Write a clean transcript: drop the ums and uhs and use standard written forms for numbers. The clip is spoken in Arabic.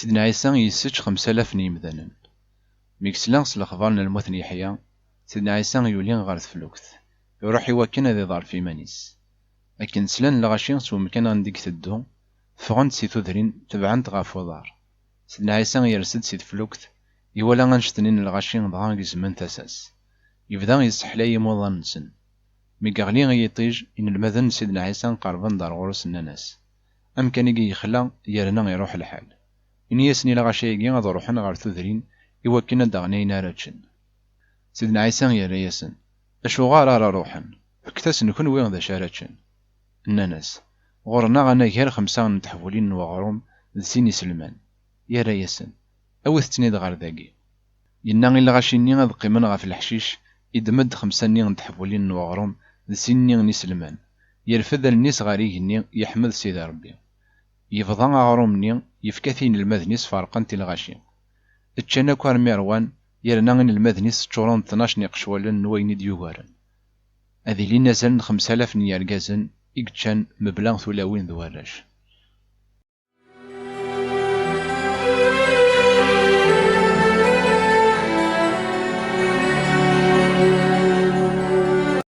سيدنا عيسى يسج 5000 نيمذانا. ميكسلان الأخبار ن الموت يحيى. سيدنا عيسى يولي غار تفلوكت، يروح يوكن هذا يضعر في مانيس. لكن سلان لغاشين سو مكان غنديك تدو، فغنت سي تودرين تبعنت غاف وضار. سيدنا عيسى يرسد سي تفلوكت، يولا غنشتنين لغاشين ضغا يزمن تاساس. يبدا يستحلاي موضان نسن. ميقاغلي غيطيج إن المذن سيدنا عيسى قربان دار غورس الناس. أم كان يجي يخلا يرنا يروح الحال. إن يسني لغاشيكي غاد روحن غار تودرين يوكن داغنين راتشن. سيدنا عيسى يرى ياسن، أشو غار روحن، فكتاس نكون وين ذا شاراتشن. الناس غورنا غانا غير 5 نتحولين وغروم ذسيني سلمان. يرى ياسن، أوث تنيد غار ذاكي. ينا إلا غاشيني غاد قيمن غا في الحشيش، يدمد 5 نتحولين وغروم ذسيني نسلمان. يرفد النيس غاريهني يحمد سيدي ربي. يفضى غرومني يفكاثين المذنيس فارقن تلغاشي. اتشانا كوار ميروان يرنا غن المذنيس تشورون 12 نقشوالن نوين ديوغارن. هذه لي نزلن 5000 نياركازن إكتشان مبلغ ثلاوين ذواراش.